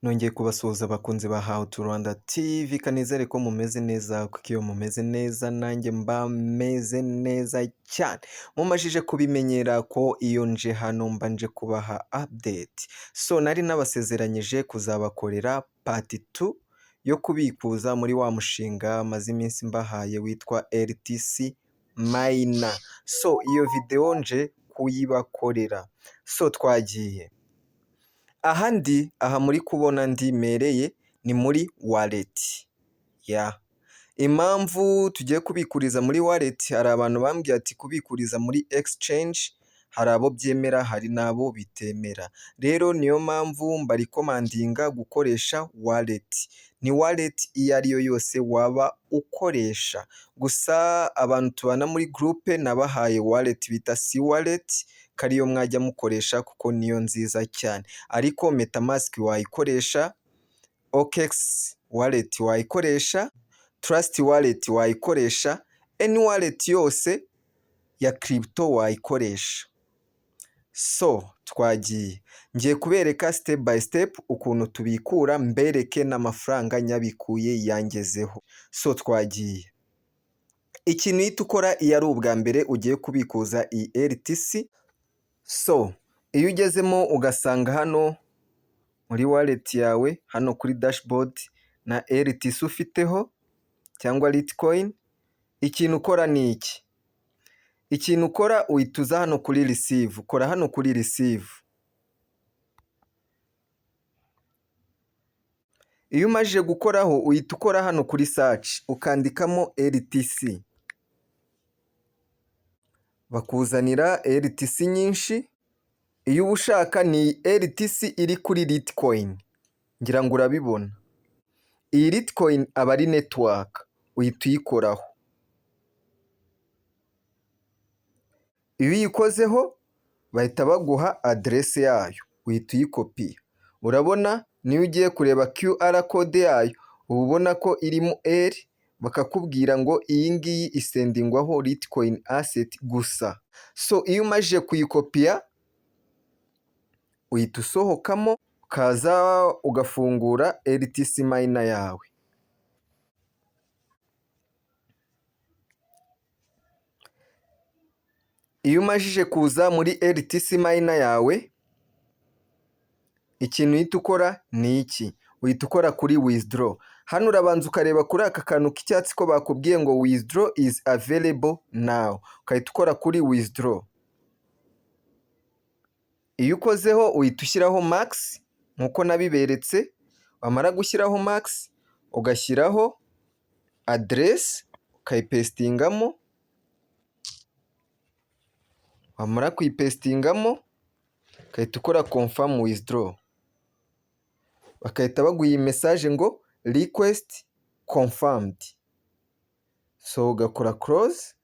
Nongeye kubasuhuza abakunzi ba How to Rwanda TV, kanizere ko mumeze neza, kuko iyo mumeze neza nanjye mba meze neza cyane. Mumajije kubimenyera ko iyo nje hano mba nje kubaha update. So nari nabasezeranyije kuzabakorera part 2 yo kubikuza muri wa mushinga maze iminsi mbahaye witwa RTC Miner. So iyo video nje kuyibakorera. So twagiye. Aha muri kubona ndimereye ni muri wallet. Impamvu tugiye kubikuriza muri wallet, hari abantu bambwiye ati kubikuriza muri exchange hari abo byemera hari n'abo bitemera. Rero niyo mpamvu mbarikomandinga gukoresha wallet. Ni wallet iyo ari yo yose waba ukoresha. Gusa abantu tubana muri groupe nabahaye wallet bita C wallet, kariyo mwajya mukoresha kuko niyo nziza cyane. Ariko MetaMask wayikoresha, OKX wallet wayikoresha, Trust wallet wayikoresha, any wallet yose ya crypto wayikoresha. So twagiye. Ngiye kubereka step by step ukuntu tubikura, mbereke n'amafaranga nyabikuye yangezeho. So twagiye. Ikintu uhita ukora iyo ari ubwa mbere ugiye kubikuza iyi RTC. So iyo ugezemo ugasanga hano muri wallet yawe, hano kuri dashboard na RTC ufiteho cyangwa Litecoin, ikintu ukora ni iki. Ikintu ukora uhita uza hano kuri receive. Kora hano kuri receive. Iyo umajije gukoraho uhita ukora hano kuri search ukandikamo RTC. Bakuzanira RTC nyinshi. Iyo uba ushaka ni RTC iri kuri Litecoin. Ngira ngo urabibona. Iyi Litecoin aba ari network. Uhita uyikoraho. Iyo uyikozeho bahita baguha adresse yayo. Uhita uyikopiya. Urabona niyo ugiye kureba QR code yayo uba ubona ko irimo L, bakakubwira ngo iyi ngiyi isendingwaho Litecoin asset gusa. So iyo umajije kuyikopiya uhita usohokamo ukaza ugafungura RTC Miner yawe. Iyo umajije kuza muri RTC Miner yawe, ikintu uhita ukora ni iki. Uhita ukora kuri withdraw. Hano urabanza ukareba kuri aka kantu k'icyatsi ko bakubwiye ngo withdraw is available now. Ukahita ukora kuri withdraw. Iyo ukozeho uhita ushyiraho max nkuko nabiberetse. Wamara gushyiraho max ugashyiraho address ukayipestingamo. Wamara kuyipestingamo ukahita ukora confirm withdraw. Bakahita baguha iyi message ngo request confirmed. So ugakora close.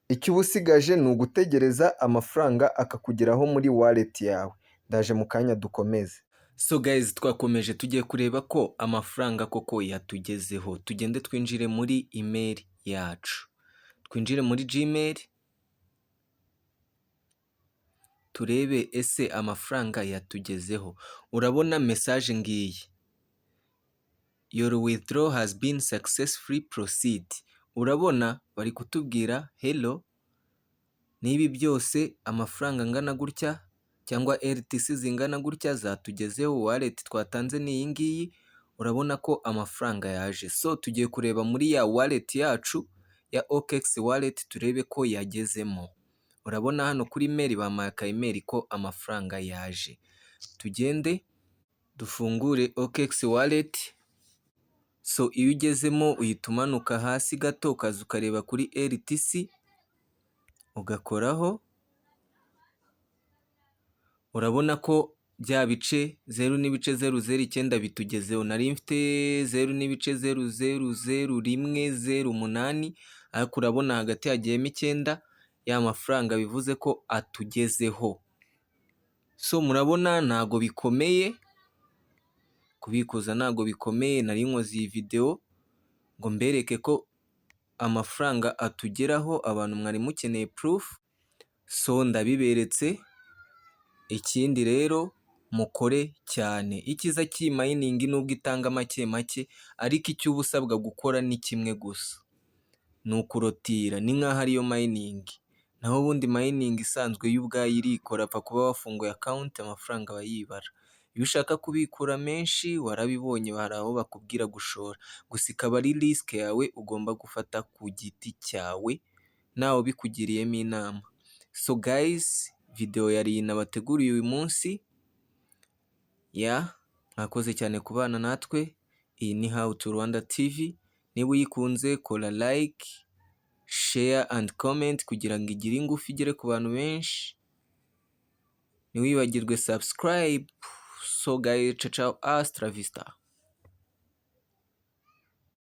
Icyo uba usigaje ni ugutegereza amafaranga akakugeraho muri wallet yawe. Ndaje mu kanya dukomeze. So guys, twakomeje tugiye kureba ko amafaranga koko yatugezeho. Tugende twinjire muri email yacu. Twinjire muri Gmail. Turebe ese amafaranga yatugezeho. Urabona message ngiyi. Your withdraw has been successfully proceed. Urabona bari kutubwira hello, nibi byose amafaranga angana gutya cyangwa RTC zingana gutya zatugezeho, wallet twatanze ni iyi ngiyi. Urabona ko amafaranga yaje. So tugiye kureba muri ya wallet yacu ya OKX wallet turebe ko yagezemo. Urabona hano kuri mail bamaye aka email ko amafaranga yaje. Tugende dufungure OKX wallet. So iyo ugezemo uhita umanuka hasi gato ukaza ukareba kuri RTC ugakoraho. Urabona ko bya bice 0.009 bitugezeho. Nari mfite 0.0000108, ariko urabona hagati hagiyemo 9 ya mafaranga, bivuze ko atugezeho. So murabona ntago bikomeye kubikuza, ntago bikomeye. Nari nkoze iyi video ngo mbereke ko amafaranga atugeraho, abantu mwari mukeneye proof. So ndabiberetse. Ikindi rero mukore cyane. Icyiza cy'iyi mining nubwo itanga make make ariko icyo uba usabwa gukora ni kimwe gusa, ni ukurotira, ni nk'aho ariyo mining. Naho ubundi mining isanzwe yo ubwayo irikora, apfa kuba wafunguye account amafaranga bayibara. Iyo ushaka kubikura menshi warabibonye, hari aho bakubwira gushora, gusa ikaba ari risk yawe ugomba gufata ku giti cyawe ntawe ubikugiriyemo inama. So guys, video yari iyi nabateguriye uyu munsi. Mwakoze cyane kubana natwe. Iyi ni How to Rwanda TV. Niba uyikunze kora like, share and comment kugira ngo igire ingufu igere ku bantu benshi. Ntiwibagirwe subscribe. So guys, ciao ciao, hasta la vista.